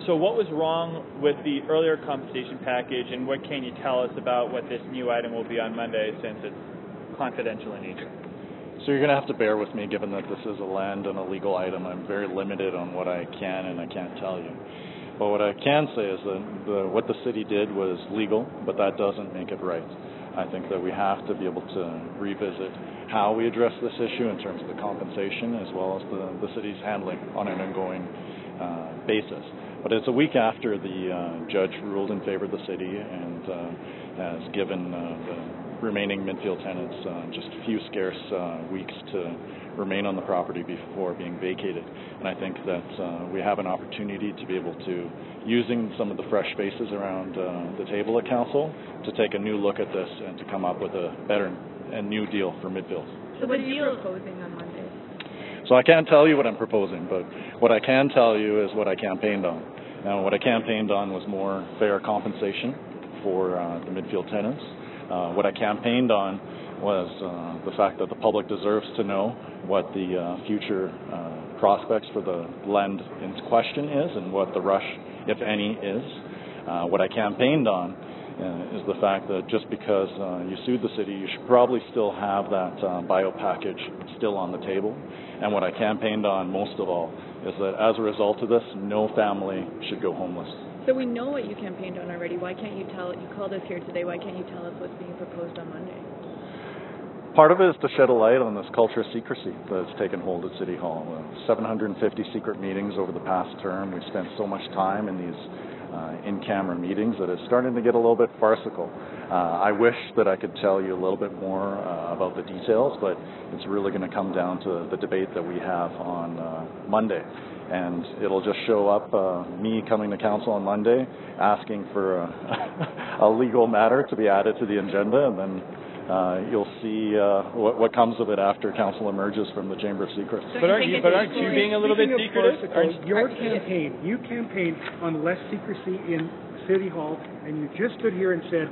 So what was wrong with the earlier compensation package, and what can you tell us about what this new item will be on Monday, since it's confidential in nature? So you're going to have to bear with me, given that this is a land and a legal item. I'm very limited on what I can and I can't tell you. But what I can say is that what the city did was legal, but that doesn't make it right. I think that we have to be able to revisit how we address this issue in terms of the compensation, as well as the city's handling on an ongoing basis. But it's a week after the judge ruled in favor of the city and has given the remaining Midfield tenants just a few scarce weeks to remain on the property before being vacated. And I think that we have an opportunity to be able to, using some of the fresh faces around the table at Council, to take a new look at this and to come up with a better and new deal for Midfield. So what are you proposing on Monday? So I can't tell you what I'm proposing, but what I can tell you is what I campaigned on. Now, what I campaigned on was more fair compensation for the Midfield tenants. What I campaigned on was the fact that the public deserves to know what the future prospects for the land in question is and what the rush, if any, is. What I campaigned on is the fact that just because you sued the city, you should probably still have that bio package still on the table. And what I campaigned on most of all is that as a result of this, no family should go homeless. So we know what you campaigned on already. Why can't you tell? You called us here today. Why can't you tell us what's being proposed on Monday? Part of it is to shed a light on this culture of secrecy that's taken hold at City Hall. 750 secret meetings over the past term. We've spent so much time in these in-camera meetings that it's starting to get a little bit farcical. I wish that I could tell you a little bit more about the details, but it's really going to come down to the debate that we have on Monday. And it'll just show up me coming to Council on Monday, asking for a legal matter to be added to the agenda, and then you'll see what comes of it after Council emerges from the Chamber of Secrets. So but aren't you being a little bit secretive? Your campaign, you campaigned on less secrecy in City Hall, and you just stood here and said,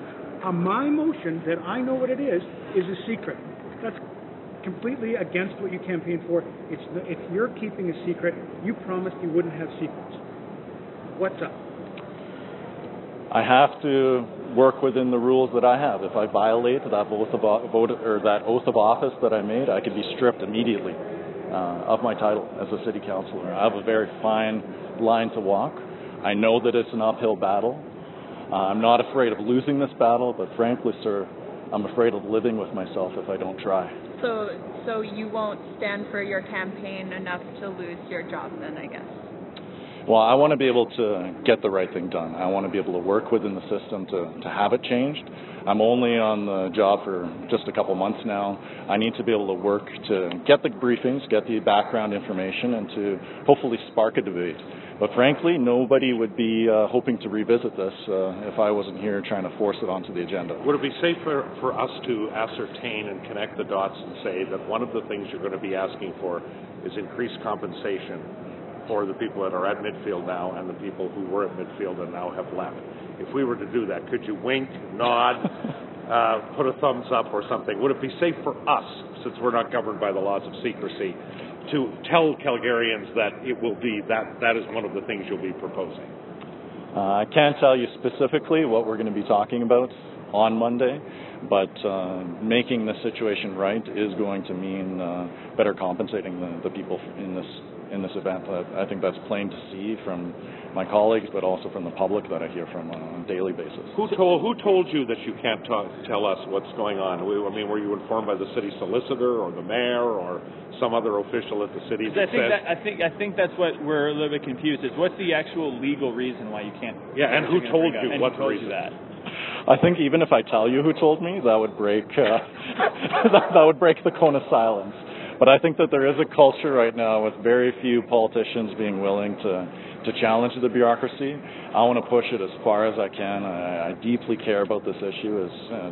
my motion that I know what it is a secret. That's completely against what you campaigned for. If you're keeping a secret, you promised you wouldn't have secrets. What's up? I have to work within the rules that I have. If I violate that oath of office that I made, I could be stripped immediately of my title as a city councillor. I have a very fine line to walk. I know that it's an uphill battle. I'm not afraid of losing this battle, but frankly, sir, I'm afraid of living with myself if I don't try. So you won't stand for your campaign enough to lose your job then, I guess? Well, I want to be able to get the right thing done. I want to be able to work within the system to have it changed. I'm only on the job for just a couple months now. I need to be able to work to get the briefings, get the background information, and to hopefully spark a debate. But frankly, nobody would be hoping to revisit this if I wasn't here trying to force it onto the agenda. Would it be safe for us to ascertain and connect the dots and say that one of the things you're going to be asking for is increased compensation for the people that are at Midfield now and the people who were at Midfield and now have left? If we were to do that, could you wink, nod, put a thumbs up or something? Would it be safe for us, since we're not governed by the laws of secrecy, to tell Calgarians that it will be that is one of the things you'll be proposing? I can't tell you specifically what we're going to be talking about on Monday, but making the situation right is going to mean better compensating the people in this event. I think that's plain to see from my colleagues, but also from the public that I hear from on a daily basis. Who told you that you can't tell us what's going on? I mean, were you informed by the city solicitor or the mayor or some other official at the city? I think that's what we're a little bit confused. Is what's the actual legal reason why you can't? Yeah, and who told you? What reason? That? I think even if I tell you who told me, that would break that would break the cone of silence. But I think that there is a culture right now with very few politicians being willing to challenge the bureaucracy. I want to push it as far as I can. I deeply care about this issue,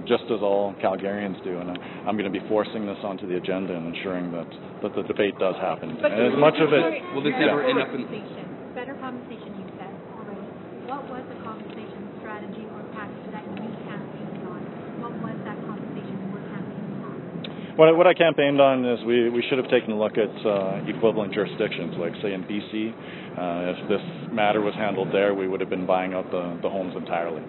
just as all Calgarians do, and I'm going to be forcing this onto the agenda and ensuring that the debate does happen. But and as much of it, will this ever end up in better compensation? You said already. What was the compensation strategy or package that you campaigned on? What was that compensation you were campaigning on? What I campaigned on is we should have taken a look at equivalent jurisdictions, like say in BC. If this matter was handled there, we would have been buying out the homes entirely.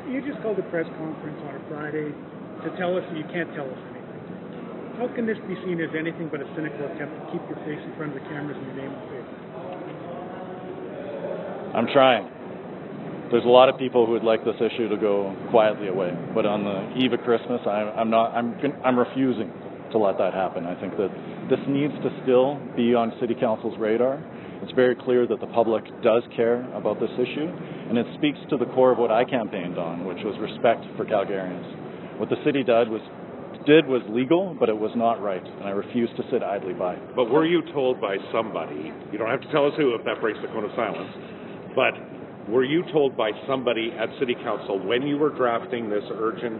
You just called a press conference on a Friday to tell us that you can't tell us anything. How can this be seen as anything but a cynical attempt to keep your face in front of the cameras and your name on paper? I'm trying. There's a lot of people who would like this issue to go quietly away, but on the eve of Christmas, I'm refusing to let that happen. I think that this needs to still be on City Council's radar. It's very clear that the public does care about this issue, and it speaks to the core of what I campaigned on, which was respect for Calgarians. What the city did was legal, but it was not right, and I refuse to sit idly by. But were you told by somebody, you don't have to tell us who if that breaks the cone of silence, but were you told by somebody at City Council when you were drafting this urgent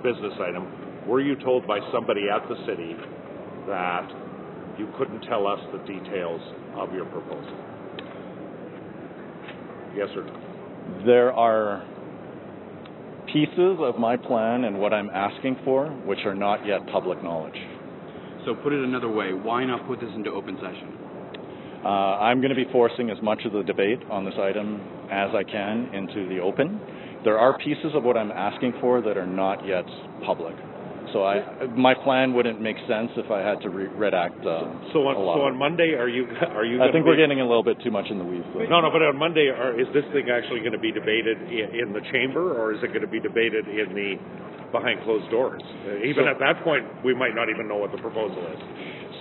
business item, were you told by somebody at the city that you couldn't tell us the details of your proposal? Yes or no? There are pieces of my plan and what I'm asking for which are not yet public knowledge. So put it another way, why not put this into open session? I'm going to be forcing as much of the debate on this item as I can into the open. There are pieces of what I'm asking for that are not yet public. So my plan wouldn't make sense if I had to redact a lot. So on Monday, are you I think we're getting a little bit too much in the weeds. No, but on Monday, is this thing actually going to be debated in the chamber, or is it going to be debated in the behind closed doors? Even at that point, we might not even know what the proposal is.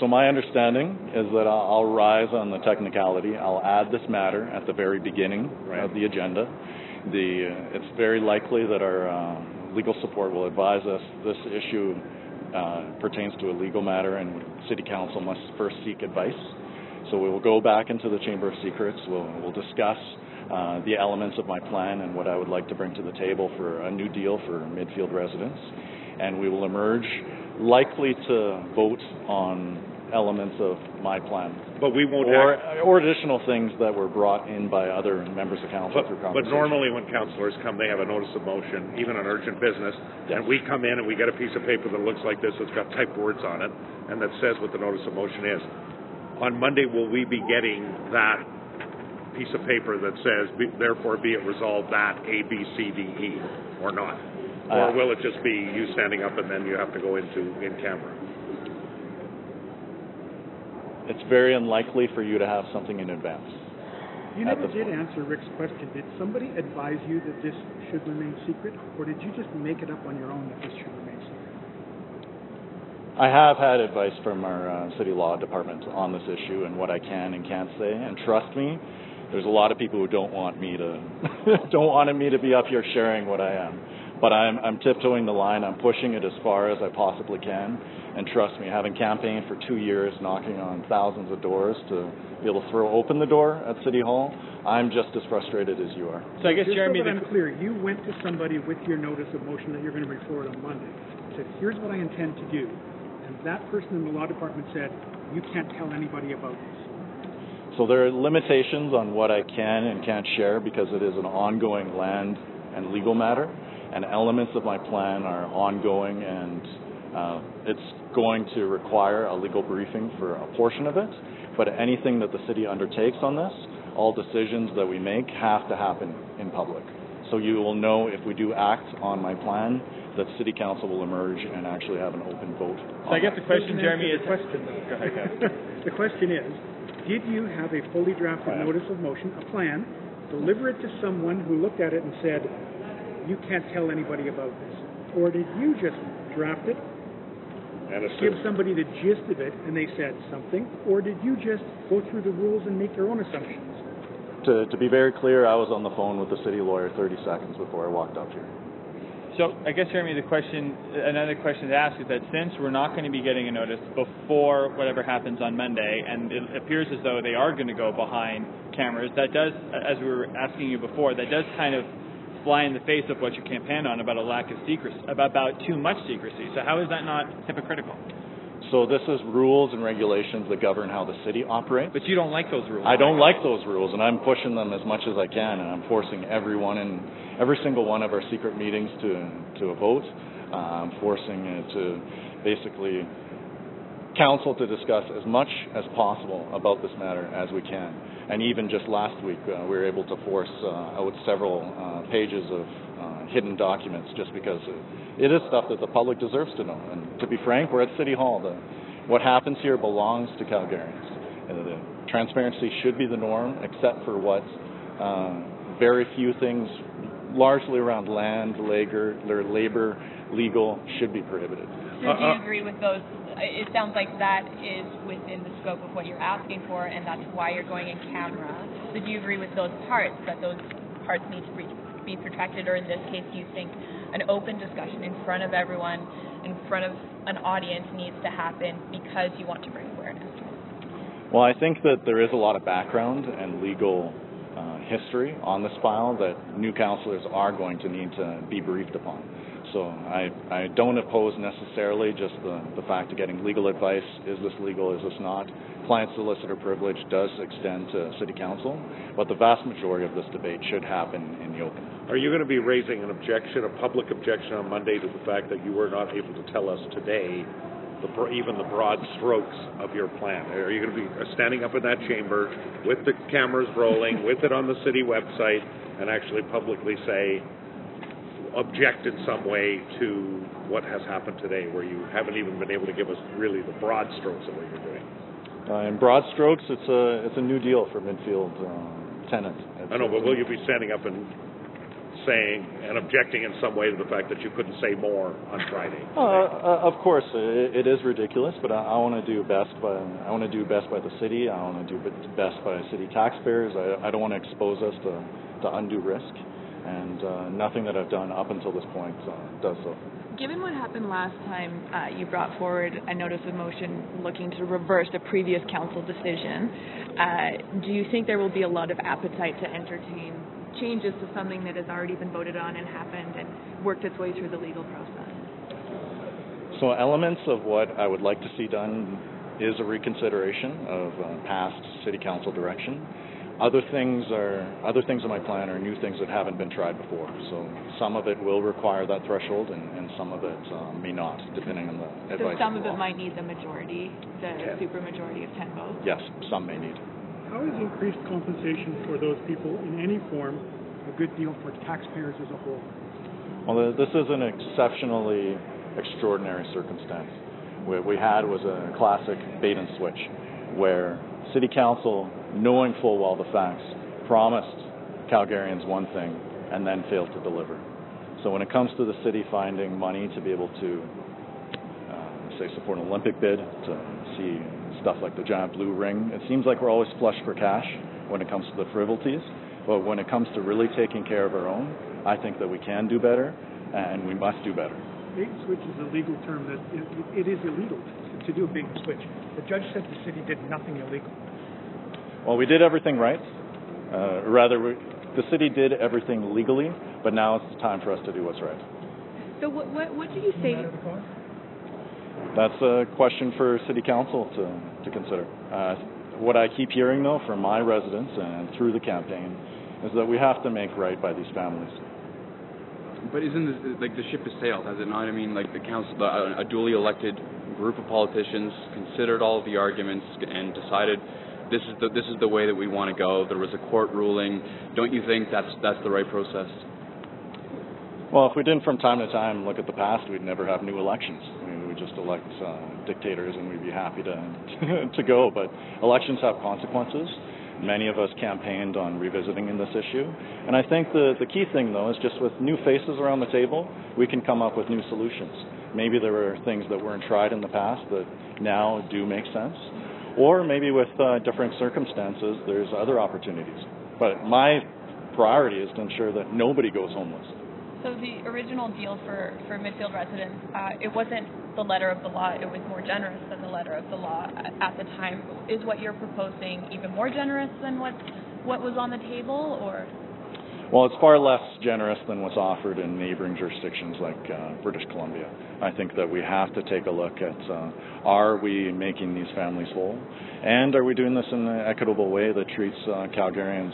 So my understanding is that I'll rise on the technicality. I'll add this matter at the very beginning of the agenda. It's very likely that our legal support will advise us this issue pertains to a legal matter, and City Council must first seek advice. So we will go back into the Chamber of Secrets. We'll discuss the elements of my plan and what I would like to bring to the table for a new deal for Midfield residents, and we will emerge likely to vote on elements of my plan. But we won't or additional things that were brought in by other members of council through conversation. But normally when councillors come, they have a notice of motion, even on urgent business, and we come in and we get a piece of paper that looks like this, that's got typed words on it, and that says what the notice of motion is. On Monday, will we be getting that piece of paper that says, therefore be it resolved that A, B, C, D, E, or not? Or will it just be you standing up and then you have to go in camera? It's very unlikely for you to have something in advance. You never did answer Rick's question. Did somebody advise you that this should remain secret, or did you just make it up on your own that this should remain secret? I have had advice from our city law department on this issue and what I can and can't say, and trust me, there's a lot of people who don't want me to be up here sharing what I am. But I'm tiptoeing the line. I'm pushing it as far as I possibly can. And trust me, having campaigned for 2 years, knocking on thousands of doors to be able to throw open the door at City Hall, I'm just as frustrated as you are. So I guess, Jeromy, so that I'm clear, you went to somebody with your notice of motion that you're going to bring forward on Monday, said, here's what I intend to do. And that person in the law department said, you can't tell anybody about this. So there are limitations on what I can and can't share because it is an ongoing land and legal matter, and elements of my plan are ongoing, and it's going to require a legal briefing for a portion of it. But anything that the city undertakes on this, all decisions that we make have to happen in public. So you will know if we do act on my plan that City Council will emerge and actually have an open vote. So I guess the question, Jeromy, is... Go ahead. The question is, did you have a fully drafted notice of motion, a plan, deliver it to someone who looked at it and said, you can't tell anybody about this? Or did you just draft it, give somebody the gist of it, and they said something? Or did you just go through the rules and make your own assumptions? To be very clear, I was on the phone with the city lawyer 30 seconds before I walked up here. So I guess, Jeromy, another question to ask is that since we're not going to be getting a notice before whatever happens on Monday, and it appears as though they are going to go behind cameras, that does, as we were asking you before, that does kind of fly in the face of what you campaigned on about a lack of secrecy, about too much secrecy. So how is that not hypocritical? So this is rules and regulations that govern how the city operates. But you don't like those rules. I don't like those rules, and I'm pushing them as much as I can, and I'm forcing every single one of our secret meetings to a vote. I'm forcing it to basically council to discuss as much as possible about this matter as we can. And even just last week, we were able to force out several pages of hidden documents just because it is stuff that the public deserves to know. And to be frank, we're at City Hall. What happens here belongs to Calgarians. The transparency should be the norm, except for what very few things, largely around land, labor, legal, should be prohibited. So do you agree with those? It sounds like that is within the scope of what you're asking for, and that's why you're going in camera. So do you agree with those parts, that those parts need to be protected, or in this case, do you think an open discussion in front of everyone, in front of an audience, needs to happen because you want to bring awareness to it? Well, I think that there is a lot of background and legal history on this file that new councillors are going to need to be briefed upon. So I don't oppose necessarily just the fact of getting legal advice. Is this legal? Is this not? Client solicitor privilege does extend to City Council, but the vast majority of this debate should happen in the open. Are you going to be raising an objection, a public objection on Monday to the fact that you were not able to tell us today even the broad strokes of your plan? Are you going to be standing up in that chamber with the cameras rolling, with it on the city website, and actually publicly say, object in some way to what has happened today, where you haven't even been able to give us really the broad strokes of what you're doing? In broad strokes, it's a new deal for Midfield tenant. I know, but will you be standing up and saying and objecting in some way to the fact that you couldn't say more on Friday? Of course, it is ridiculous, but I want to do best by the city. I want to do best by city taxpayers. I don't want to expose us to undue risk, and nothing that I've done up until this point does so. Given what happened last time, you brought forward a notice of motion looking to reverse a previous council decision. Do you think there will be a lot of appetite to entertain changes to something that has already been voted on and happened and worked its way through the legal process? So elements of what I would like to see done is a reconsideration of past city council direction. Other things in my plan are new things that haven't been tried before. So some of it will require that threshold, and some of it may not, depending on the advice. So some of it might need the majority, the supermajority of 10 votes? Yes, some may need. How is increased compensation for those people in any form a good deal for taxpayers as a whole? Well, this is an exceptionally extraordinary circumstance. What we had was a classic bait and switch, where City Council, knowing full well the facts, promised Calgarians one thing and then failed to deliver. So when it comes to the city finding money to be able to, say, support an Olympic bid, to see stuff like the giant blue ring, it seems like we're always flush for cash when it comes to the frivolities. But when it comes to really taking care of our own, I think that we can do better, and we must do better. Bait and switch is a legal term that it is illegal to do a bait and switch. The judge said the city did nothing illegal. Well, we did everything right. The city did everything legally, but now it's time for us to do what's right. So what do you say? That's a question for City Council to consider. What I keep hearing, though, from my residents and through the campaign is that we have to make right by these families. But isn't the ship has sailed, has it not? I mean, like the council, a duly elected group of politicians considered all of the arguments and decided this is the way that we want to go. There was a court ruling. Don't you think that's the right process? Well, if we didn't from time to time look at the past, we'd never have new elections. I mean, we'd just elect dictators and we'd be happy to go. But elections have consequences. Many of us campaigned on revisiting in this issue. And I think the key thing, though, is just with new faces around the table, we can come up with new solutions. Maybe there were things that weren't tried in the past that now do make sense. Or maybe with different circumstances, there's other opportunities. But my priority is to ensure that nobody goes homeless. So the original deal for Midfield residents, it wasn't the letter of the law, it was more generous than the letter of the law at the time. Is what you're proposing even more generous than what was on the table, or? Well, it's far less generous than what's offered in neighboring jurisdictions like British Columbia. I think that we have to take a look at are we making these families whole, and are we doing this in an equitable way that treats Calgarians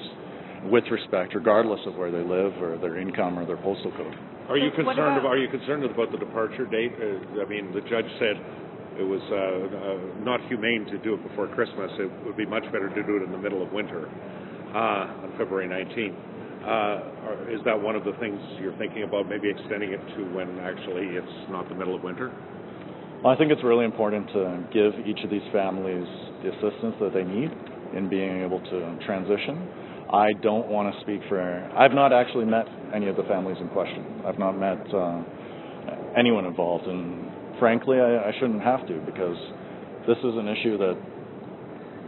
with respect, regardless of where they live or their income or their postal code. Are you So what about- concerned about the departure date? I mean, the judge said it was not humane to do it before Christmas. It would be much better to do it in the middle of winter on February 19th. Is that one of the things you're thinking about, maybe extending it to when actually it's not the middle of winter? Well, I think it's really important to give each of these families the assistance that they need in being able to transition. I don't want to speak for... I've not actually met any of the families in question. I've not met anyone involved, and frankly, I shouldn't have to, because this is an issue that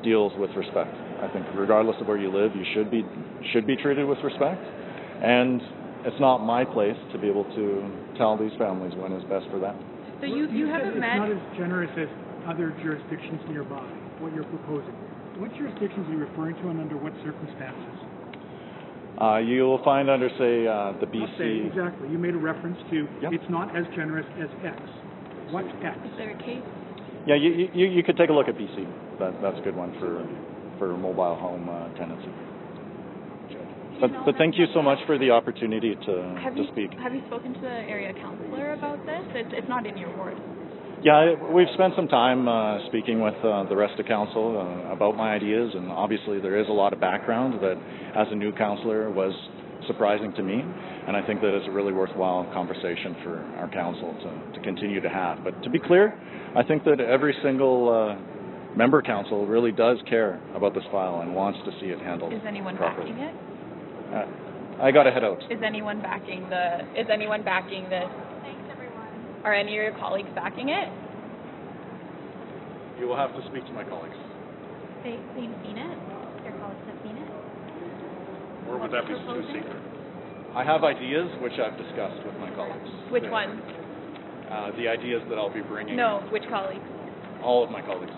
deals with respect. I think regardless of where you live, you should be treated with respect, and it's not my place to be able to tell these families when is best for them. So you haven't met... It's not as generous as other jurisdictions nearby, what you're proposing. What jurisdictions are you referring to, and under what circumstances? You will find under, say, the BC... Exactly. You made a reference to it's not as generous as X. What X? Is there a case? Yeah, you could take a look at BC. That's a good one for mobile home tenancy. But thank you so much for the opportunity to speak. Have you spoken to the area councillor about this? It's not in your ward. Yeah, we've spent some time speaking with the rest of council about my ideas, and obviously there is a lot of background that, as a new councillor, was surprising to me, and I think that it's a really worthwhile conversation for our council to continue to have. But to be clear, I think that every single member council really does care about this file and wants to see it handled properly. Is anyone backing it? I got to head out. Is anyone backing this? Thanks, everyone. Are any of your colleagues backing it? You will have to speak to my colleagues. They've seen it? Your colleagues have seen it? Or would that be too secret? I have ideas which I've discussed with my colleagues. Which ones? The ideas that I'll be bringing. No, which colleagues? All of my colleagues.